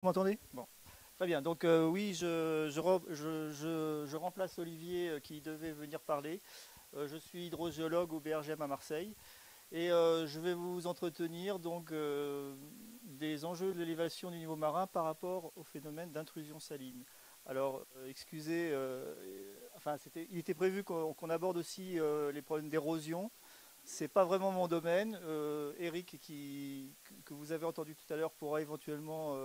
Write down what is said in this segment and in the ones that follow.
Vous m'entendez? Bon, très bien. Donc oui, je remplace Olivier qui devait venir parler. Je suis hydrogéologue au BRGM à Marseille et je vais vous entretenir donc des enjeux de l'élévation du niveau marin par rapport au phénomène d'intrusion saline. Alors, excusez, enfin, il était prévu qu'on aborde aussi les problèmes d'érosion. C'est pas vraiment mon domaine. Eric, que vous avez entendu tout à l'heure, pourra éventuellement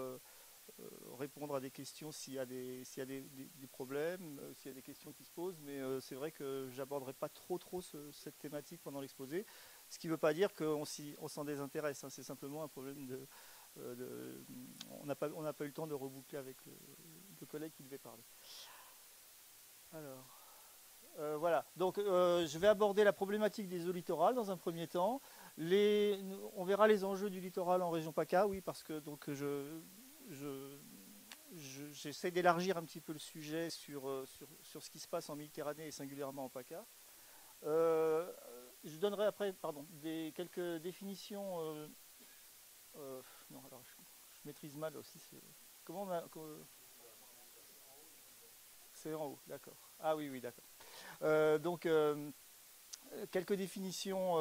répondre à des questions s'il y a des problèmes, s'il y a des questions qui se posent, mais c'est vrai que j'aborderai pas trop cette thématique pendant l'exposé, ce qui ne veut pas dire on s'en désintéresse, hein, c'est simplement un problème de on n'a pas eu le temps de reboucler avec le collègue qui devait parler. Alors, voilà, donc je vais aborder la problématique des eaux littorales dans un premier temps. Les, on verra les enjeux du littoral en région PACA, oui, parce que donc je, j'essaie d'élargir un petit peu le sujet sur ce qui se passe en Méditerranée et singulièrement en PACA. Euh, je donnerai après quelques définitions. Non, alors je maîtrise mal aussi. Comment on a, c'est en haut, d'accord. Ah oui, oui, d'accord. Donc, quelques définitions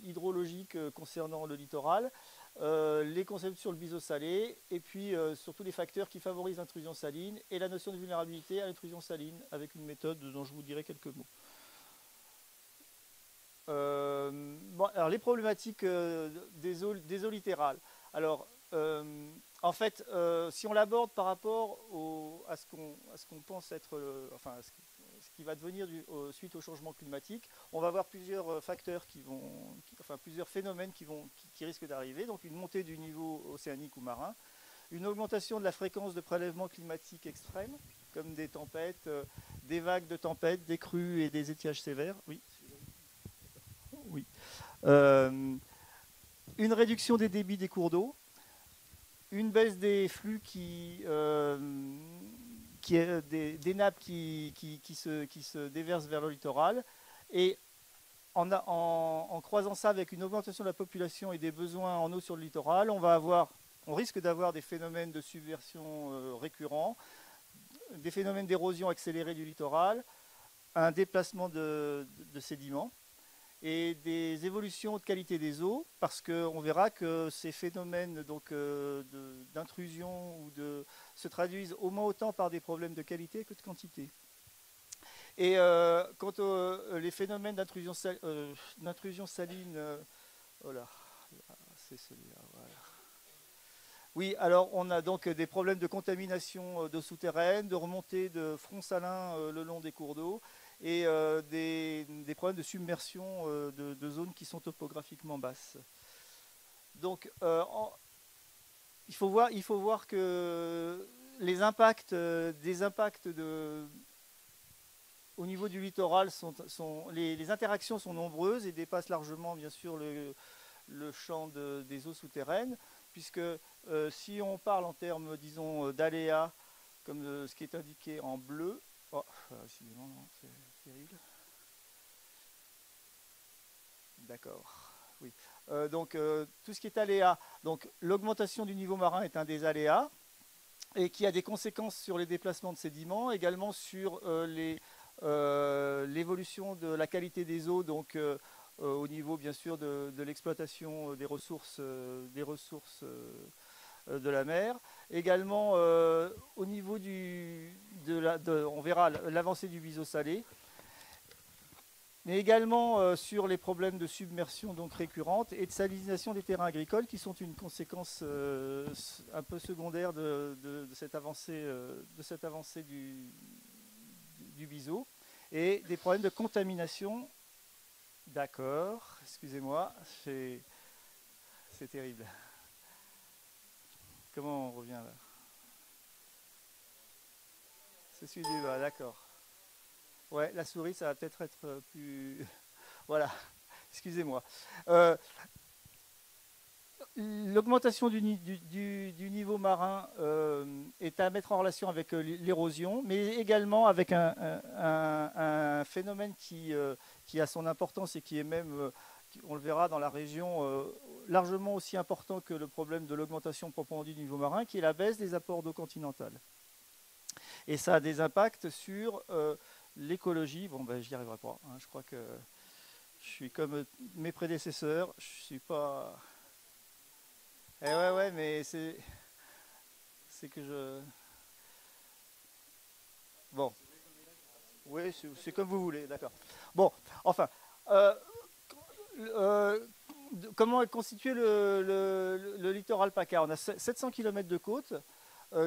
hydrologiques concernant le littoral, les concepts sur le biseau salé, et puis surtout les facteurs qui favorisent l'intrusion saline et la notion de vulnérabilité à l'intrusion saline avec une méthode dont je vous dirai quelques mots. Bon, alors les problématiques des eaux littérales. Alors, en fait, si on l'aborde par rapport à ce qu'on pense être, enfin, ce qui va devenir suite au changement climatique, on va avoir plusieurs facteurs enfin, plusieurs phénomènes qui risquent d'arriver. Donc, une montée du niveau océanique ou marin, une augmentation de la fréquence de prélèvements climatiques extrêmes, comme des tempêtes, des vagues de tempêtes, des crues et des étiages sévères. Oui. Oui. Euh, une réduction des débits des cours d'eau, une baisse des flux des nappes qui se déversent vers le littoral, et en croisant ça avec une augmentation de la population et des besoins en eau sur le littoral, on risque d'avoir des phénomènes de subversion récurrents, des phénomènes d'érosion accélérée du littoral, un déplacement de sédiments et des évolutions de qualité des eaux, parce qu'on verra que ces phénomènes d'intrusion se traduisent au moins autant par des problèmes de qualité que de quantité. Et quant aux les phénomènes d'intrusion saline, oh là, c'est celui-là, voilà. Oui, alors on a donc des problèmes de contamination d'eau souterraine, de remontée de fronts salins le long des cours d'eau et des problèmes de submersion de zones qui sont topographiquement basses. Donc il faut voir que les impacts, au niveau du littoral, les interactions sont nombreuses et dépassent largement bien sûr le champ des eaux souterraines, puisque si on parle en termes, disons, d'aléas, comme ce qui est indiqué en bleu, oh, excusez-moi, non, c'est terrible. D'accord. Oui. Donc tout ce qui est aléa, donc l'augmentation du niveau marin est un des aléas et qui a des conséquences sur les déplacements de sédiments, également sur l'évolution de la qualité des eaux, donc au niveau bien sûr de l'exploitation des ressources de la mer. Également au niveau on verra l'avancée du biseau salé, mais également sur les problèmes de submersion donc récurrente et de salinisation des terrains agricoles qui sont une conséquence un peu secondaire de cette avancée du biseau, et des problèmes de contamination. D'accord, excusez-moi, c'est terrible. Comment on revient là? C'est celui du bas, d'accord. Ouais, la souris, ça va peut-être être plus... Voilà, excusez-moi. Euh, L'augmentation du niveau marin est à mettre en relation avec l'érosion, mais également avec un phénomène qui a son importance et qui est même, on le verra dans la région largement aussi important que le problème de l'augmentation proprement dit du niveau marin, qui est la baisse des apports d'eau continentale. Et ça a des impacts sur l'écologie. Bon, ben, j'y arriverai pas, hein. Je crois que je suis comme mes prédécesseurs. Je suis pas. Eh ouais, ouais, mais c'est que je. Bon, oui, c'est comme vous voulez, d'accord. Bon, enfin, euh, euh, comment est constitué le littoral PACA? On a 700 km de côte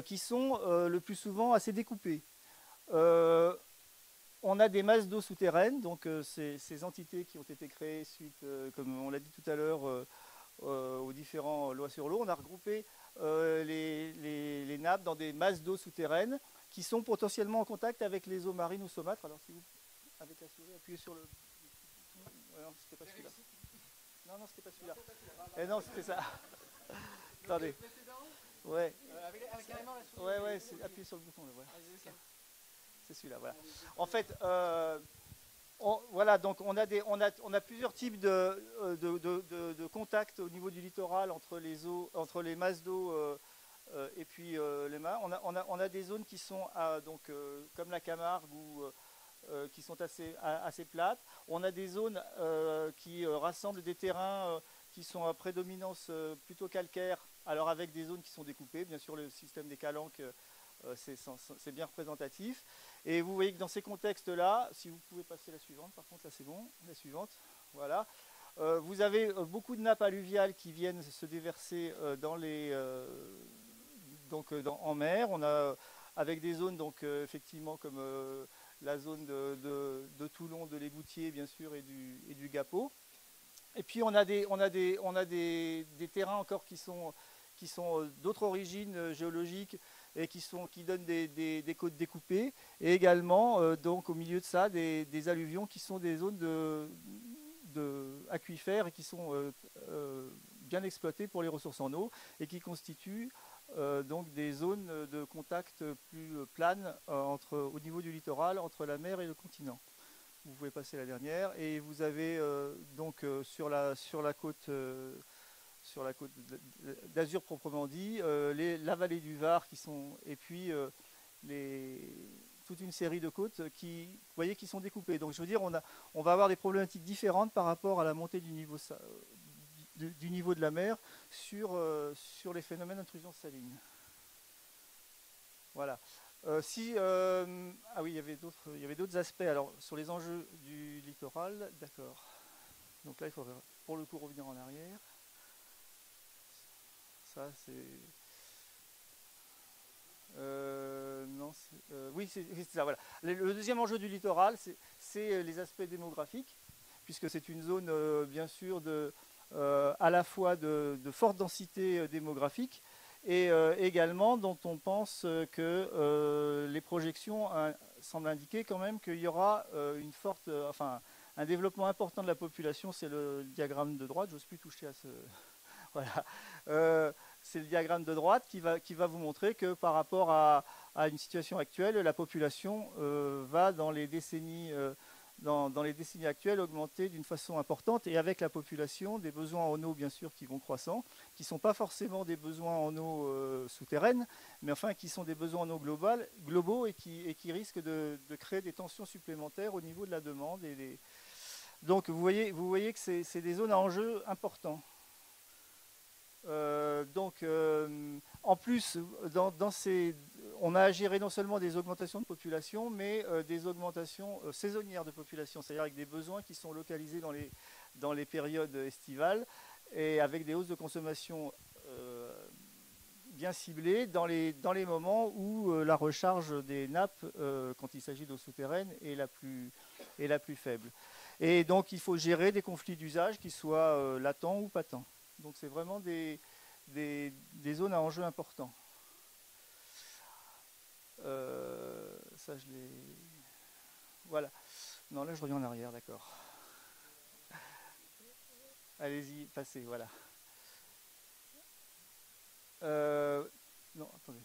qui sont le plus souvent assez découpées. Euh, on a des masses d'eau souterraines, donc ces entités qui ont été créées suite, comme on l'a dit tout à l'heure, aux différentes lois sur l'eau. On a regroupé les nappes dans des masses d'eau souterraines qui sont potentiellement en contact avec les eaux marines ou saumâtres. Alors si vous, avec la souris, appuyez sur le... Ouais, non, c'était pas celui-là. Non, non, c'était pas celui-là. Eh non, c'était ça. Attendez. Ouais. Ouais, ouais, appuyez sur le bouton. Là, voilà. C'est celui-là, voilà. En fait, voilà, donc on a plusieurs types de contacts au niveau du littoral entre les eaux, entre les masses d'eau et puis les mers. On a des zones qui sont donc comme la Camargue ou qui sont assez plates. On a des zones qui rassemblent des terrains qui sont à prédominance plutôt calcaire, alors avec des zones qui sont découpées. Bien sûr, le système des calanques c'est bien représentatif. Et vous voyez que dans ces contextes-là, si vous pouvez passer la suivante, par contre là c'est bon, la suivante, voilà. Vous avez beaucoup de nappes alluviales qui viennent se déverser en mer. On a avec des zones donc effectivement comme la zone de Toulon, de l'Égoutier bien sûr et du Gapot. Et puis on a des terrains encore qui sont d'autres origines géologiques et qui donnent des côtes découpées, et également donc au milieu de ça des alluvions qui sont des zones aquifères et qui sont bien exploitées pour les ressources en eau et qui constituent donc des zones de contact plus planes au niveau du littoral entre la mer et le continent. Vous pouvez passer la dernière et vous avez donc sur la côte d'Azur proprement dit, la vallée du Var qui sont, et puis toute une série de côtes qui, vous voyez, qui sont découpées. Donc je veux dire, on va avoir des problématiques différentes par rapport à la montée du niveau, du niveau de la mer sur les phénomènes d'intrusion saline. Voilà. Ah oui, il y avait d'autres aspects. Alors sur les enjeux du littoral, d'accord. Donc là, il faut pour le coup revenir en arrière. Ça, c'est. Non, oui, c'est ça. Voilà. Le deuxième enjeu du littoral, c'est les aspects démographiques, puisque c'est une zone, bien sûr, à la fois de forte densité démographique et également dont on pense que les projections semblent indiquer quand même qu'il y aura un développement important de la population. C'est le diagramme de droite. J'ose plus toucher à ce. Voilà. C'est le diagramme de droite qui va vous montrer que par rapport à une situation actuelle, la population va dans les décennies actuelles augmenter d'une façon importante, et avec la population, des besoins en eau bien sûr qui vont croissant, qui ne sont pas forcément des besoins en eau souterraine, mais enfin qui sont des besoins en eau globaux et qui risquent de créer des tensions supplémentaires au niveau de la demande. Donc vous voyez que c'est des zones à enjeu importants. En plus, on a à gérer non seulement des augmentations de population, mais des augmentations saisonnières de population, c'est-à-dire avec des besoins qui sont localisés dans les périodes estivales et avec des hausses de consommation bien ciblées dans les moments où la recharge des nappes, quand il s'agit d'eau souterraine, est la plus faible. Et donc il faut gérer des conflits d'usage qui soient latents ou patents. Donc c'est vraiment des zones à enjeu importants. Ça, je l'ai... Voilà. Non, là, je reviens en arrière, d'accord. Allez-y, passez, voilà. Non, attendez.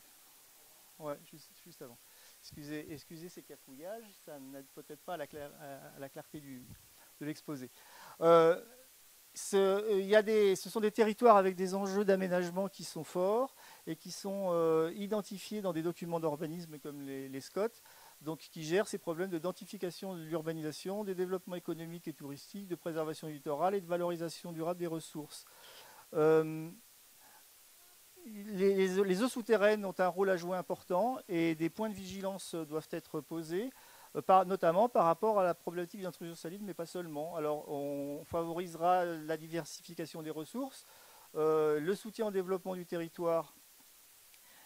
Ouais, juste avant. Excusez ces cafouillages, ça n'aide peut-être pas à la clarté de l'exposé. ce sont des territoires avec des enjeux d'aménagement qui sont forts et qui sont identifiés dans des documents d'urbanisme comme les SCOT, donc qui gèrent ces problèmes de densification de l'urbanisation, de développement économique et touristique, de préservation du littoral et de valorisation durable des ressources. Euh, les eaux souterraines ont un rôle à jouer important et des points de vigilance doivent être posés, notamment par rapport à la problématique d'intrusion saline, mais pas seulement. Alors, on favorisera la diversification des ressources, le soutien au développement du territoire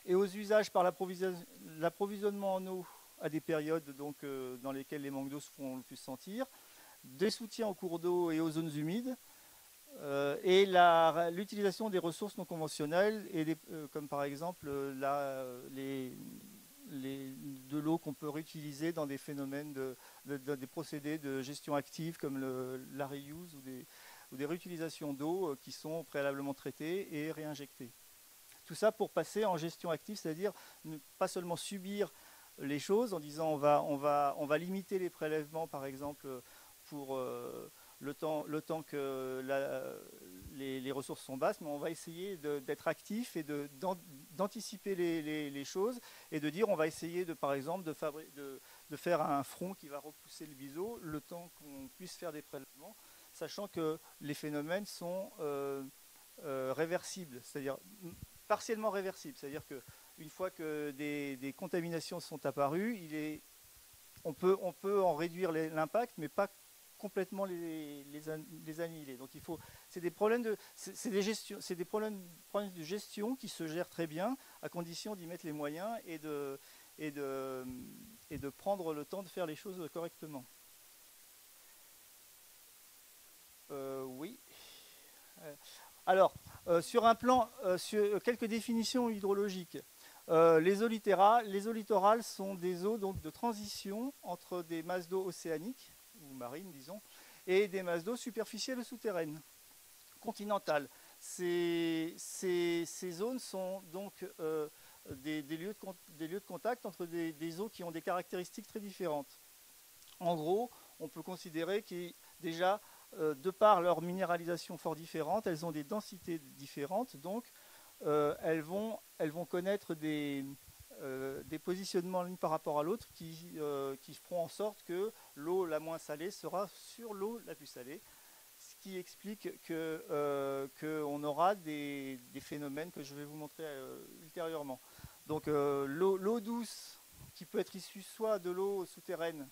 et aux usages par l'approvisionnement en eau à des périodes donc, dans lesquelles les manques d'eau se font le plus sentir, des soutiens aux cours d'eau et aux zones humides, et l'utilisation des ressources non conventionnelles, comme par exemple de l'eau qu'on peut réutiliser dans des phénomènes des procédés de gestion active comme la reuse ou des réutilisations d'eau qui sont préalablement traitées et réinjectées. Tout ça pour passer en gestion active, c'est-à-dire ne pas seulement subir les choses en disant on va limiter les prélèvements par exemple pour le temps que les ressources sont basses, mais on va essayer d'être actif et d'anticiper les choses et de dire on va essayer par exemple de faire un front qui va repousser le biseau le temps qu'on puisse faire des prélèvements, sachant que les phénomènes sont réversibles, c'est-à-dire partiellement réversibles, c'est-à-dire qu'une fois que des contaminations sont apparues, on peut en réduire l'impact, mais pas complètement les annihiler. Donc c'est des problèmes de gestion qui se gèrent très bien à condition d'y mettre les moyens et de prendre le temps de faire les choses correctement. Oui. Alors, sur un plan, sur quelques définitions hydrologiques. Les eaux littorales sont des eaux donc, de transition entre des masses d'eau océaniques, ou marines disons, et des masses d'eau superficielles ou souterraines, continentales. Ces zones sont donc des lieux de contact entre des eaux qui ont des caractéristiques très différentes. En gros, on peut considérer que déjà, de par leur minéralisation fort différente, elles ont des densités différentes, donc elles vont connaître des positionnements l'une par rapport à l'autre qui feront en sorte que l'eau la moins salée sera sur l'eau la plus salée, ce qui explique qu'on aura des phénomènes que je vais vous montrer ultérieurement. Donc l'eau douce qui peut être issue soit de l'eau souterraine,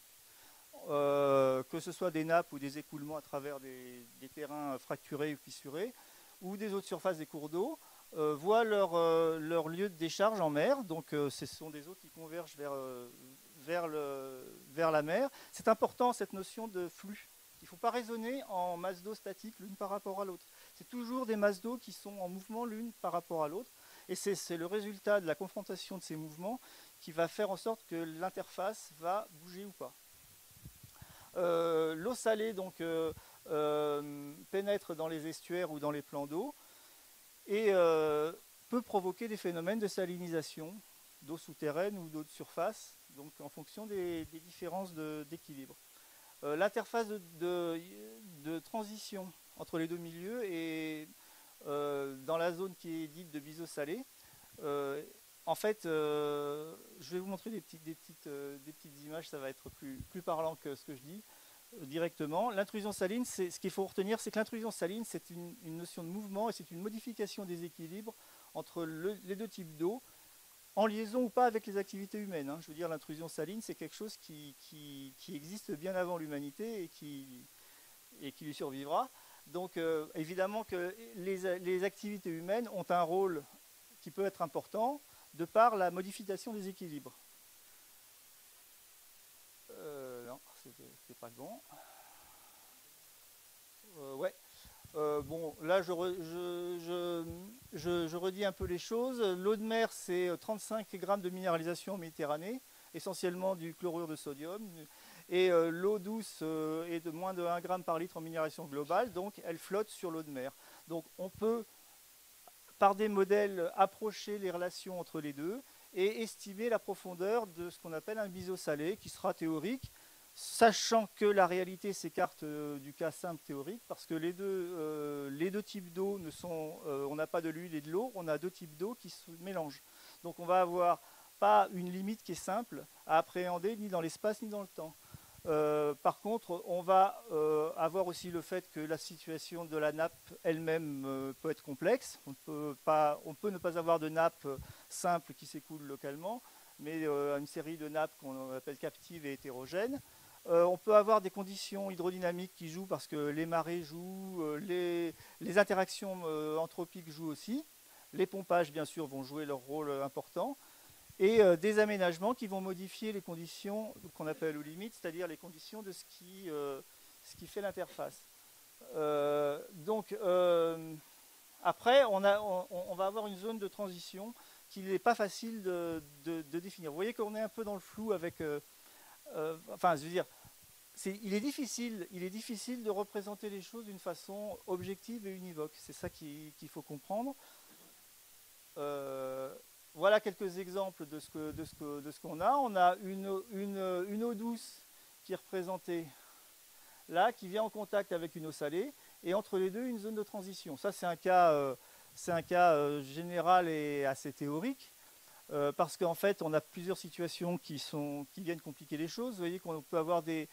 que ce soit des nappes ou des écoulements à travers des terrains fracturés ou fissurés, ou des eaux de surface des cours d'eau, voient leur lieu de décharge en mer. Donc ce sont des eaux qui convergent vers la mer. C'est important cette notion de flux. Il ne faut pas raisonner en masse d'eau statique l'une par rapport à l'autre. C'est toujours des masses d'eau qui sont en mouvement l'une par rapport à l'autre. Et c'est le résultat de la confrontation de ces mouvements qui va faire en sorte que l'interface va bouger ou pas. L'eau salée donc, pénètre dans les estuaires ou dans les plans d'eau et peut provoquer des phénomènes de salinisation d'eau souterraine ou d'eau de surface, donc en fonction des différences d'équilibre. L'interface de transition entre les deux milieux est dans la zone qui est dite de biseau salé. En fait, je vais vous montrer des petites images, ça va être plus parlant que ce que je dis directement. L'intrusion saline, ce qu'il faut retenir, c'est que l'intrusion saline, c'est une notion de mouvement et c'est une modification des équilibres entre les deux types d'eau, en liaison ou pas avec les activités humaines. Hein. Je veux dire, l'intrusion saline, c'est quelque chose qui existe bien avant l'humanité et qui lui survivra. Donc, évidemment que les activités humaines ont un rôle qui peut être important, de par la modification des équilibres. Non, c'était pas le bon. Ouais. Bon, là, je redis un peu les choses. L'eau de mer, c'est 35 grammes de minéralisation en Méditerranée, essentiellement du chlorure de sodium. Et l'eau douce est de moins de 1 gramme par litre en minéralisation globale, donc elle flotte sur l'eau de mer. Donc on peut, par des modèles, approcher les relations entre les deux et estimer la profondeur de ce qu'on appelle un biseau salé, qui sera théorique. sachant que la réalité s'écarte du cas simple théorique, parce que les deux types d'eau ne sont, on n'a pas de l'huile et de l'eau, on a deux types d'eau qui se mélangent. Donc on va avoir pas une limite qui est simple à appréhender ni dans l'espace ni dans le temps. Par contre, on va avoir aussi le fait que la situation de la nappe elle-même peut être complexe. On peut ne pas avoir de nappe simple qui s'écoule localement, mais une série de nappes qu'on appelle captives et hétérogènes. On peut avoir des conditions hydrodynamiques qui jouent parce que les marées jouent, les interactions anthropiques jouent aussi. Les pompages, bien sûr, vont jouer leur rôle important et des aménagements qui vont modifier les conditions qu'on appelle aux limites, c'est-à-dire les conditions de ce qui fait l'interface. Après, on va avoir une zone de transition qu'il n'est pas facile de définir. Vous voyez qu'on est un peu dans le flou avec... enfin, je veux dire, il est difficile de représenter les choses d'une façon objective et univoque. C'est ça qu'il faut comprendre. Voilà quelques exemples de ce qu'on a. On a une eau douce qui est représentée là, qui vient en contact avec une eau salée, et entre les deux, une zone de transition. Ça, c'est un cas général et assez théorique, parce qu'en fait, on a plusieurs situations qui viennent compliquer les choses. Vous voyez qu'on peut avoir des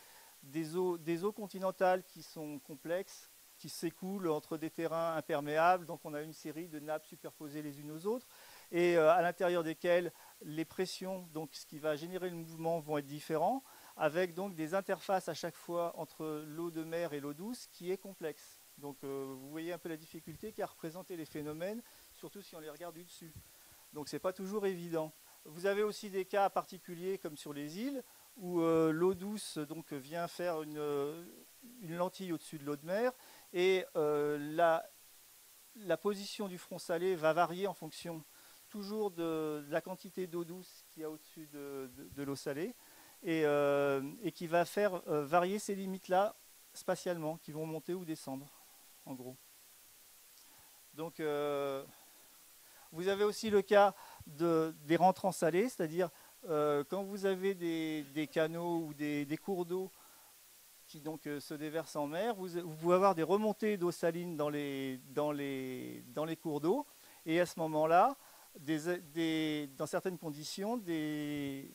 eaux continentales qui sont complexes, qui s'écoulent entre des terrains imperméables, donc on a une série de nappes superposées les unes aux autres, et à l'intérieur desquelles les pressions, donc ce qui va générer le mouvement, vont être différents, avec donc des interfaces à chaque fois entre l'eau de mer et l'eau douce qui est complexe. Donc vous voyez un peu la difficulté qu'a représenté les phénomènes, surtout si on les regarde du dessus. Donc c'est pas toujours évident. Vous avez aussi des cas particuliers comme sur les îles, où l'eau douce donc, vient faire une lentille au-dessus de l'eau de mer, et la position du front salé va varier en fonction toujours de la quantité d'eau douce qu'il y a au-dessus de l'eau salée, et qui va faire varier ces limites-là spatialement, qui vont monter ou descendre, en gros. Donc, vous avez aussi le cas des rentrants salés, c'est-à-dire quand vous avez des canaux ou des cours d'eau qui donc se déversent en mer, vous pouvez avoir des remontées d'eau saline dans les cours d'eau, et à ce moment-là, dans certaines conditions, des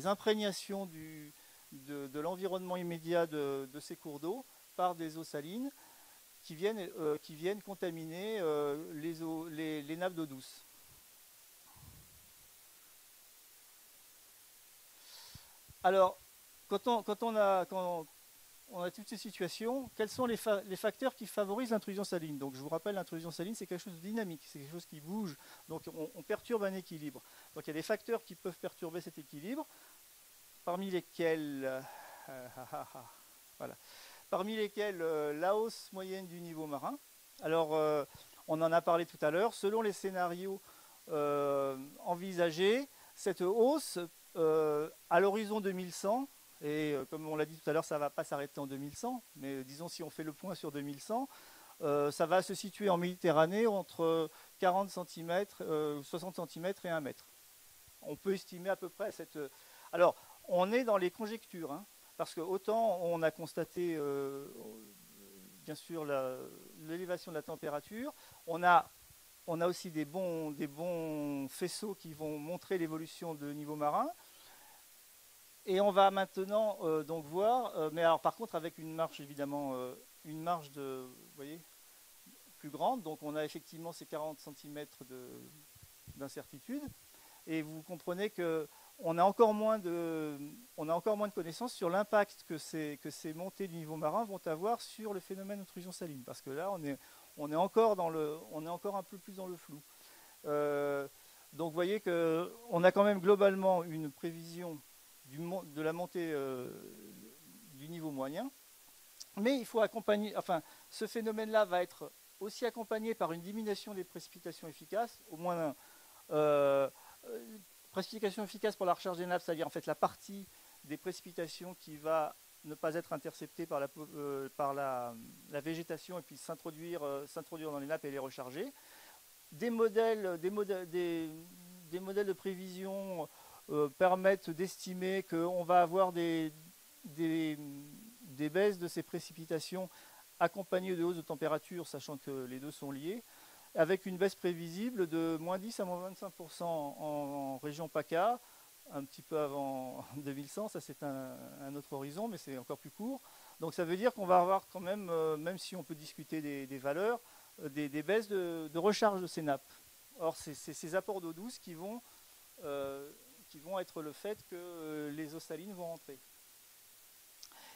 imprégnations de l'environnement immédiat de ces cours d'eau par des eaux salines qui viennent contaminer les nappes d'eau douce. Alors, quand on a toutes ces situations, quels sont les facteurs qui favorisent l'intrusion saline? Donc je vous rappelle, l'intrusion saline, c'est quelque chose de dynamique, c'est quelque chose qui bouge, donc on perturbe un équilibre. Donc il y a des facteurs qui peuvent perturber cet équilibre, parmi lesquels, voilà, la hausse moyenne du niveau marin. Alors on en a parlé tout à l'heure, selon les scénarios envisagés, cette hausse à l'horizon 2100, et comme on l'a dit tout à l'heure, ça ne va pas s'arrêter en 2100, mais disons si on fait le point sur 2100, ça va se situer en Méditerranée entre 40 cm, 60 cm et 1 mètre. On peut estimer à peu près cette... Alors, on est dans les conjectures, hein, parce que autant on a constaté, bien sûr, l'élévation de la température, on a aussi des bons faisceaux qui vont montrer l'évolution de niveau marin. Et on va maintenant donc voir, mais alors par contre avec une marge évidemment, une marge vous voyez, plus grande. Donc on a effectivement ces 40 cm d'incertitude. Et vous comprenez qu'on a encore moins de connaissances sur l'impact que ces montées du niveau marin vont avoir sur le phénomène d'intrusion saline. Parce que là, on est encore un peu plus dans le flou. Donc vous voyez qu'on a quand même globalement une prévision de la montée du niveau moyen, mais il faut accompagner, enfin, ce phénomène-là va être aussi accompagné par une diminution des précipitations efficaces, au moins précipitations efficaces pour la recharge des nappes, c'est-à-dire en fait la partie des précipitations qui va ne pas être interceptée par la végétation et puis s'introduire dans les nappes et les recharger. Des modèles de prévision permettent d'estimer qu'on va avoir des des baisses de ces précipitations accompagnées de hausses de température, sachant que les deux sont liés, avec une baisse prévisible de moins 10 à moins 25% en région PACA, un petit peu avant 2100, ça c'est un autre horizon, mais c'est encore plus court. Donc ça veut dire qu'on va avoir quand même, même si on peut discuter des valeurs, des baisses de recharge de ces nappes. Or, c'est ces apports d'eau douce qui vont être le fait que les eaux salines vont rentrer.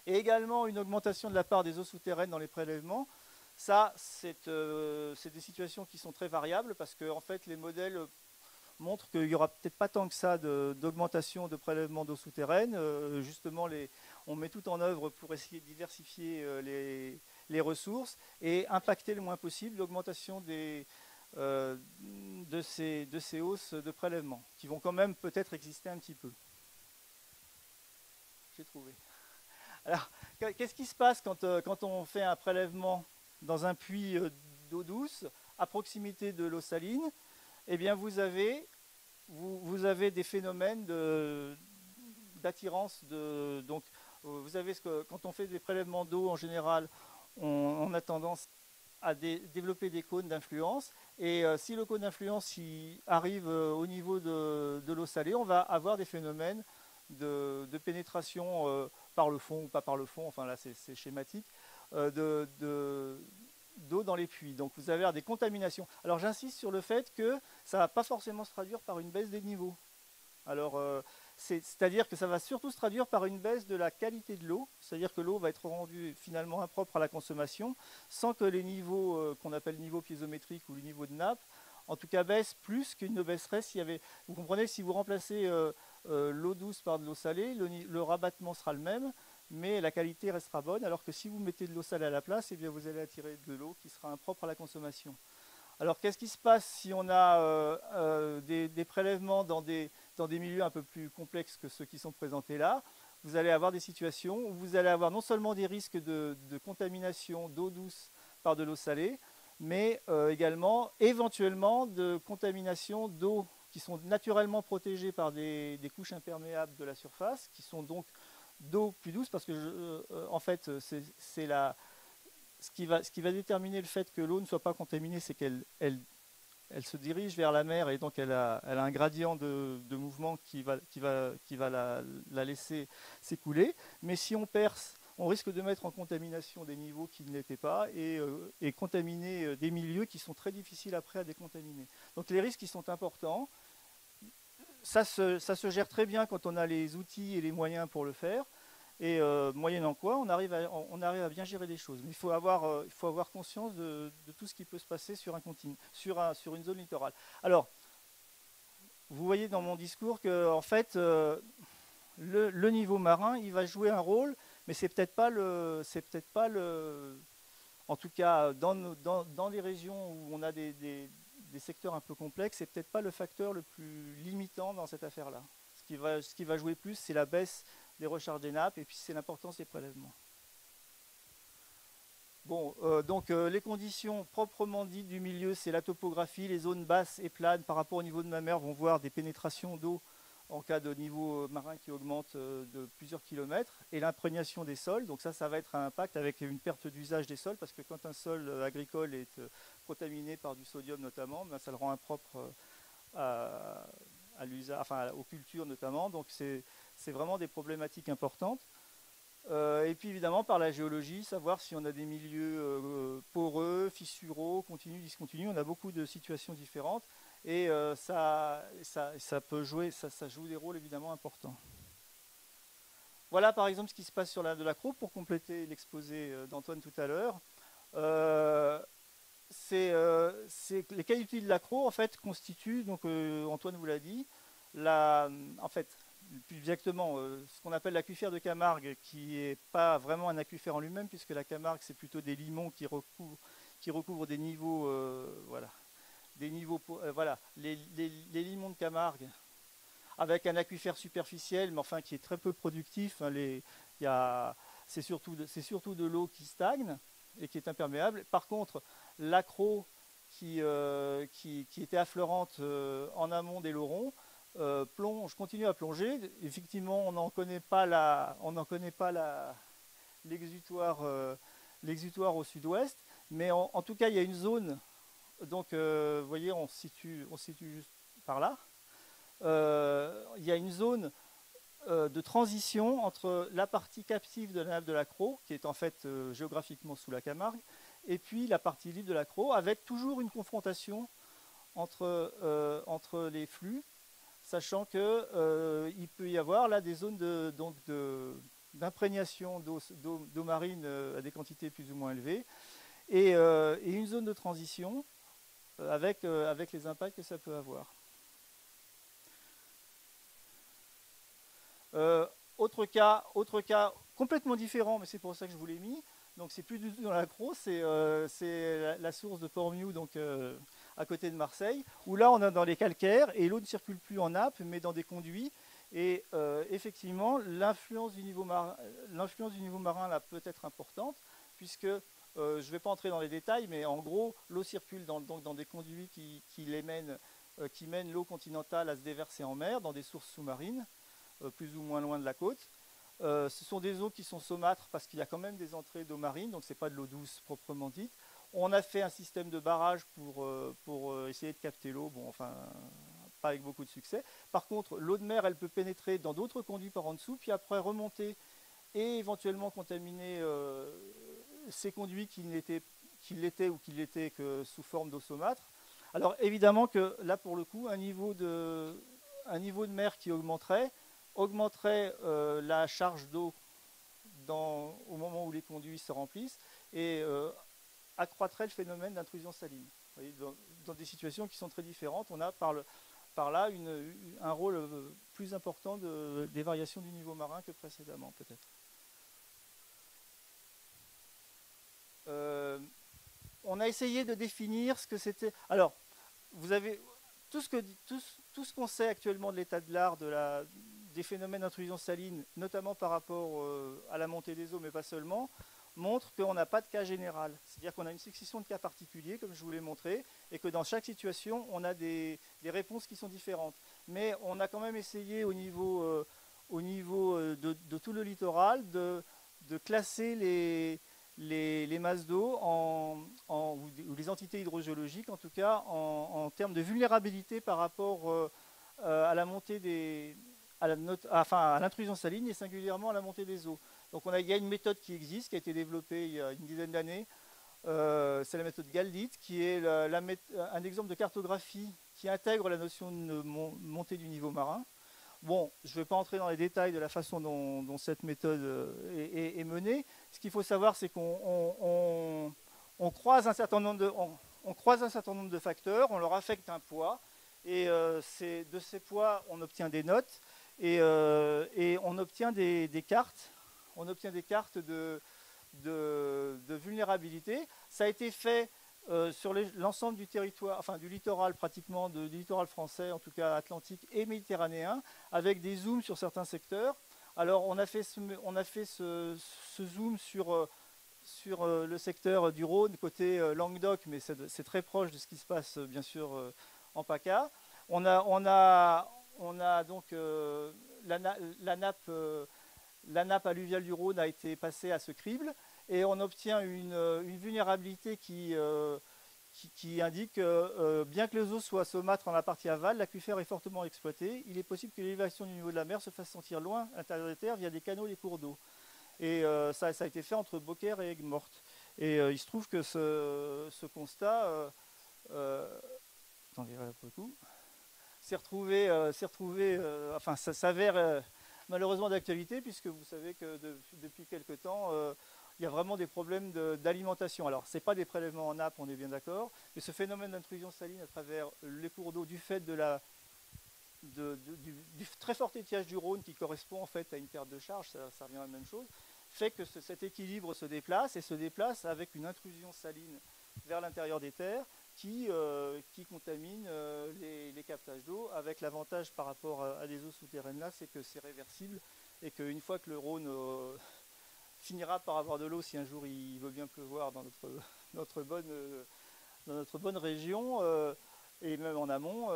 Et également une augmentation de la part des eaux souterraines dans les prélèvements. Ça, c'est des situations qui sont très variables parce que en fait, les modèles montrent qu'il n'y aura peut-être pas tant que ça d'augmentation de prélèvements d'eau souterraine. Justement, on met tout en œuvre pour essayer de diversifier les ressources et impacter le moins possible l'augmentation de ces hausses de prélèvements, qui vont quand même peut-être exister un petit peu. J'ai trouvé. Alors, qu'est-ce qui se passe quand on fait un prélèvement dans un puits d'eau douce à proximité de l'eau saline? Eh bien, vous avez des phénomènes d'attirance. Donc, vous avez quand on fait des prélèvements d'eau en général, on a tendance à développer des cônes d'influence. Et si le cône d'influence arrive au niveau de l'eau salée, on va avoir des phénomènes de pénétration par le fond ou pas par le fond, enfin là c'est schématique, d'eau dans les puits. Donc vous allez avoir des contaminations. Alors j'insiste sur le fait que ça ne va pas forcément se traduire par une baisse des niveaux. Alors c'est-à-dire que ça va surtout se traduire par une baisse de la qualité de l'eau, c'est-à-dire que l'eau va être rendue finalement impropre à la consommation, sans que les niveaux qu'on appelle niveau piézométrique ou le niveau de nappe, en tout cas baissent plus qu'il ne baisserait s'il y avait... Vous comprenez, si vous remplacez l'eau douce par de l'eau salée, le rabattement sera le même, mais la qualité restera bonne, alors que si vous mettez de l'eau salée à la place, eh bien vous allez attirer de l'eau qui sera impropre à la consommation. Alors qu'est-ce qui se passe si on a des prélèvements dans des milieux un peu plus complexes que ceux qui sont présentés là? Vous allez avoir des situations où vous allez avoir non seulement des risques de contamination d'eau douce par de l'eau salée, mais également éventuellement de contamination d'eau qui sont naturellement protégées par des couches imperméables de la surface, qui sont donc d'eau plus douce, parce que en fait c'est ce qui va déterminer le fait que l'eau ne soit pas contaminée, c'est qu'elle se dirige vers la mer et donc elle a un gradient de mouvement qui va la laisser s'écouler. Mais si on perce, on risque de mettre en contamination des niveaux qui ne l'étaient pas et contaminer des milieux qui sont très difficiles après à décontaminer. Donc les risques qui sont importants. Ça se gère très bien quand on a les outils et les moyens pour le faire. Et moyennant quoi, on arrive à bien gérer les choses. Mais il faut avoir conscience de tout ce qui peut se passer sur un continent, sur une zone littorale. Alors, vous voyez dans mon discours que en fait, le niveau marin, il va jouer un rôle, mais c'est peut-être pas le, en tout cas dans les régions où on a des secteurs un peu complexes, c'est peut-être pas le facteur le plus limitant dans cette affaire-là. Ce qui va jouer plus, c'est la baisse des recharges des nappes et puis c'est l'importance des prélèvements. Bon, donc les conditions proprement dites du milieu, c'est la topographie, les zones basses et planes par rapport au niveau de ma mer vont voir des pénétrations d'eau en cas de niveau marin qui augmente de plusieurs kilomètres, et l'imprégnation des sols. Donc ça va être un impact avec une perte d'usage des sols, parce que quand un sol agricole est contaminé par du sodium notamment, ben, ça le rend impropre aux cultures notamment. Donc c'est vraiment des problématiques importantes. Et puis évidemment par la géologie, savoir si on a des milieux poreux, fissuraux, continus, discontinus. On a beaucoup de situations différentes et ça peut jouer, ça joue des rôles évidemment importants. Voilà par exemple ce qui se passe sur de la Crau pour compléter l'exposé d'Antoine tout à l'heure. Les qualités de la Crau en fait constituent, donc Antoine vous l'a dit, en fait plus exactement ce qu'on appelle l'aquifère de Camargue, qui n'est pas vraiment un aquifère en lui-même, puisque la Camargue c'est plutôt des limons qui recouvrent des niveaux, voilà, les limons de Camargue, avec un aquifère superficiel, mais enfin qui est très peu productif. C'est surtout de l'eau qui stagne et qui est imperméable. Par contre, l'accro qui était affleurante en amont des Laurons continue à plonger. Effectivement, on n'en connaît pas l'exutoire l'exutoire au sud-ouest, mais en tout cas, il y a une zone. Donc, vous voyez, on se situe juste par là. Il y a une zone de transition entre la partie captive de la nappe de l'accro, qui est en fait géographiquement sous la Camargue, et puis la partie libre de l'accro, avec toujours une confrontation entre les flux, sachant que il peut y avoir là des zones d'imprégnation d'eau marine à des quantités plus ou moins élevées, et une zone de transition avec les impacts que ça peut avoir. Autre cas complètement différent, mais c'est pour ça que je vous l'ai mis. Donc c'est plus du tout dans l'accro, c'est la source de Port-Miou, donc à côté de Marseille, où là on est dans les calcaires et l'eau ne circule plus en nappe, mais dans des conduits. Et effectivement, l'influence du niveau marin là peut être importante, puisque je ne vais pas entrer dans les détails, mais en gros, l'eau circule donc dans des conduits qui mènent l'eau continentale à se déverser en mer, dans des sources sous-marines, plus ou moins loin de la côte. Ce sont des eaux qui sont saumâtres parce qu'il y a quand même des entrées d'eau marine, donc ce n'est pas de l'eau douce proprement dite. On a fait un système de barrage pour essayer de capter l'eau, bon, enfin, pas avec beaucoup de succès. Par contre, l'eau de mer, elle peut pénétrer dans d'autres conduits par en dessous, puis après remonter et éventuellement contaminer ces conduits qui l'étaient ou qui l'étaient que sous forme d'eau saumâtre. Alors évidemment que là, pour le coup, un niveau de mer qui augmenterait la charge d'eau au moment où les conduits se remplissent et accroîtrait le phénomène d'intrusion saline. Vous voyez, dans des situations qui sont très différentes, on a par là un rôle plus important des variations du niveau marin que précédemment, peut-être. On a essayé de définir ce que c'était. Alors, vous avez tout ce qu'on sait actuellement de l'état de l'art, des phénomènes d'intrusion saline, notamment par rapport à la montée des eaux, mais pas seulement, montre qu'on n'a pas de cas général. C'est-à-dire qu'on a une succession de cas particuliers, comme je vous l'ai montré, et que dans chaque situation, on a des réponses qui sont différentes. Mais on a quand même essayé au niveau de tout le littoral de classer les masses d'eau ou les entités hydrogéologiques, en tout cas, en termes de vulnérabilité par rapport à la montée à l'intrusion saline et singulièrement à la montée des eaux. Donc il y a une méthode qui existe, qui a été développée il y a une dizaine d'années. C'est la méthode GALDIT, qui est un exemple de cartographie qui intègre la notion de montée du niveau marin. Bon, je ne vais pas entrer dans les détails de la façon dont cette méthode est menée. Ce qu'il faut savoir, c'est qu'on croise un certain nombre de facteurs, on leur affecte un poids, et de ces poids, on obtient des notes, et on obtient des cartes. On obtient des cartes de vulnérabilité. Ça a été fait sur l'ensemble du territoire, enfin du littoral pratiquement, du littoral français, en tout cas atlantique et méditerranéen, avec des zooms sur certains secteurs. Alors on a fait ce zoom sur le secteur du Rhône, côté Languedoc, mais c'est très proche de ce qui se passe bien sûr en PACA. On a donc la nappe alluviale du Rhône a été passée à ce crible, et on obtient une vulnérabilité qui indique que bien que les eaux soient saumâtres en la partie aval, l'aquifère est fortement exploité. Il est possible que l'élévation du niveau de la mer se fasse sentir loin à l'intérieur des terres via des canaux et des cours d'eau. Et ça a été fait entre Beaucaire et Aigues-Mortes. Et il se trouve que ce constat, attendez, voilà pour le coup, s'est retrouvé, enfin ça s'avère malheureusement d'actualité, puisque vous savez que depuis quelque temps, il y a vraiment des problèmes d'alimentation. Alors, ce n'est pas des prélèvements en nappe, on est bien d'accord, mais ce phénomène d'intrusion saline à travers les cours d'eau du fait du très fort étiage du Rhône, qui correspond en fait à une perte de charge, ça revient à la même chose, fait que cet équilibre se déplace avec une intrusion saline vers l'intérieur des terres qui contamine les captages d'eau, avec l'avantage par rapport à des eaux souterraines là, c'est que c'est réversible, et qu'une fois que le Rhône finira par avoir de l'eau, si un jour il veut bien pleuvoir dans notre bonne région, et même en amont,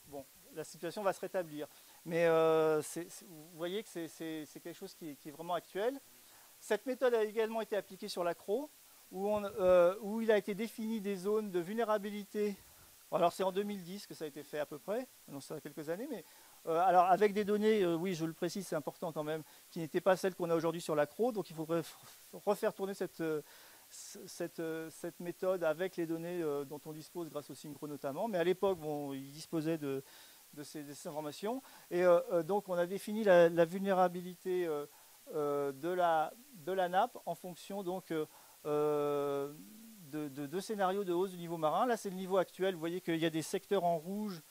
bon, la situation va se rétablir. Mais vous voyez que c'est quelque chose qui est vraiment actuel. Cette méthode a également été appliquée sur l'accro, où il a été défini des zones de vulnérabilité. Alors c'est en 2010 que ça a été fait à peu près, donc ça a quelques années, mais alors avec des données, oui je le précise, c'est important quand même, qui n'étaient pas celles qu'on a aujourd'hui sur l'accro, donc il faudrait refaire tourner cette méthode avec les données dont on dispose grâce au synchro notamment, mais à l'époque bon, ils disposaient de ces informations, et donc on a défini la vulnérabilité de la nappe en fonction donc de deux scénarios de hausse du niveau marin. Là, c'est le niveau actuel. Vous voyez qu'il y a des secteurs en rouge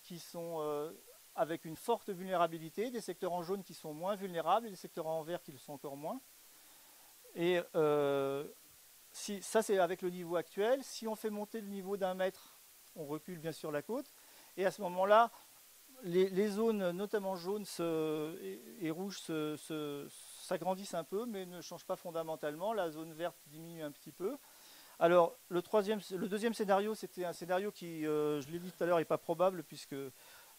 qui sont avec une forte vulnérabilité, des secteurs en jaune qui sont moins vulnérables et des secteurs en vert qui le sont encore moins. Et ça, c'est avec le niveau actuel. Si on fait monter le niveau d'1 mètre, on recule bien sûr la côte. Et à ce moment-là, les zones, notamment jaunes et rouges, s'agrandissent un peu, mais ne changent pas fondamentalement. La zone verte diminue un petit peu. Alors, le deuxième scénario, c'était un scénario qui, je l'ai dit tout à l'heure, n'est pas probable, puisque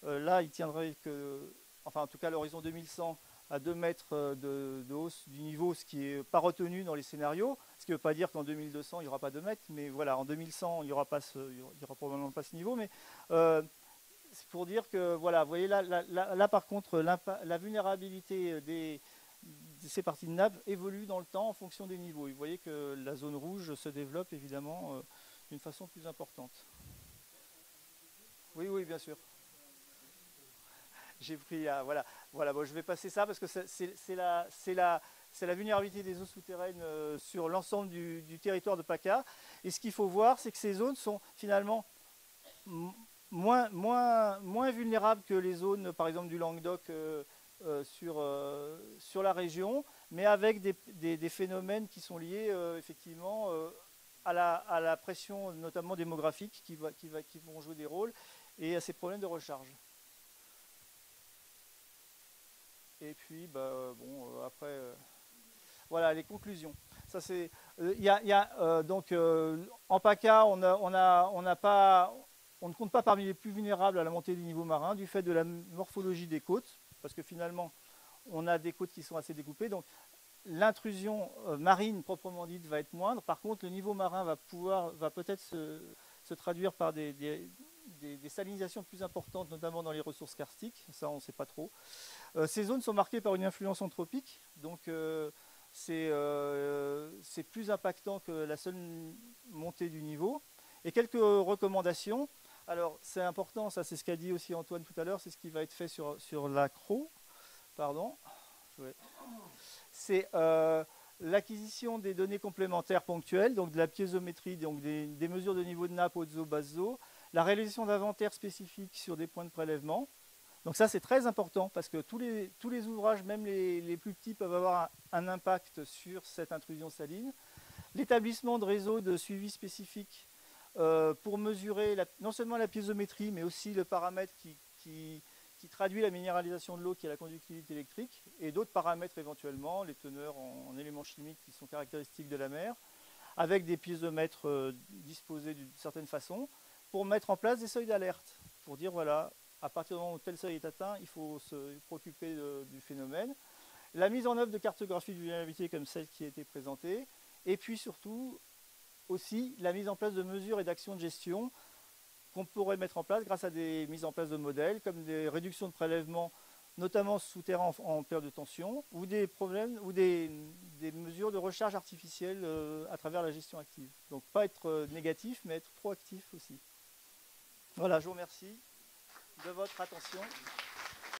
là, il tiendrait que, enfin, en tout cas, l'horizon 2100 à 2 mètres de hausse du niveau, ce qui n'est pas retenu dans les scénarios, ce qui ne veut pas dire qu'en 2200, il n'y aura pas 2 mètres, mais voilà, en 2100, il n'y aura probablement pas ce niveau, mais c'est pour dire que, voilà, vous voyez là par contre, la vulnérabilité de ces parties de nappe évolue dans le temps en fonction des niveaux. Et vous voyez que la zone rouge se développe évidemment d'une façon plus importante. Oui, oui, bien sûr. J'ai pris, voilà bon, je vais passer ça parce que c'est la vulnérabilité des eaux souterraines sur l'ensemble du territoire de PACA. Et ce qu'il faut voir, c'est que ces zones sont finalement moins vulnérables que les zones, par exemple, du Languedoc sur la région, mais avec des phénomènes qui sont liés effectivement à la pression, notamment démographique, qui vont jouer des rôles, et à ces problèmes de recharge. Et puis, après, voilà les conclusions. Ça c'est, donc en PACA, on ne compte pas parmi les plus vulnérables à la montée des niveaux marins du fait de la morphologie des côtes, parce que finalement, on a des côtes qui sont assez découpées. Donc, l'intrusion marine proprement dite va être moindre. Par contre, le niveau marin va peut-être se traduire par des salinisations plus importantes, notamment dans les ressources karstiques. Ça, on ne sait pas trop. Ces zones sont marquées par une influence anthropique, donc c'est plus impactant que la seule montée du niveau. Et quelques recommandations. Alors, c'est important, ça c'est ce qu'a dit aussi Antoine tout à l'heure, c'est ce qui va être fait sur l'accro. Pardon. C'est l'acquisition des données complémentaires ponctuelles, donc de la piézométrie, donc des mesures de niveau de nappe, haute eau, basse eau, la réalisation d'inventaires spécifiques sur des points de prélèvement. Donc ça, c'est très important parce que tous les ouvrages, même les plus petits, peuvent avoir un impact sur cette intrusion saline. L'établissement de réseaux de suivi spécifiques pour mesurer non seulement la piézométrie, mais aussi le paramètre qui traduit la minéralisation de l'eau, qui est la conductivité électrique, et d'autres paramètres éventuellement, les teneurs en éléments chimiques qui sont caractéristiques de la mer, avec des piézomètres disposés d'une certaine façon, pour mettre en place des seuils d'alerte, pour dire voilà, à partir du moment où tel seuil est atteint, il faut se préoccuper du phénomène. La mise en œuvre de cartographie de vulnérabilité comme celle qui a été présentée, et puis surtout aussi la mise en place de mesures et d'actions de gestion qu'on pourrait mettre en place grâce à des mises en place de modèles, comme des réductions de prélèvements, notamment souterrains en période de tension, ou des problèmes, ou des mesures de recharge artificielle à travers la gestion active. Donc pas être négatif, mais être proactif aussi. Voilà, je vous remercie de votre attention.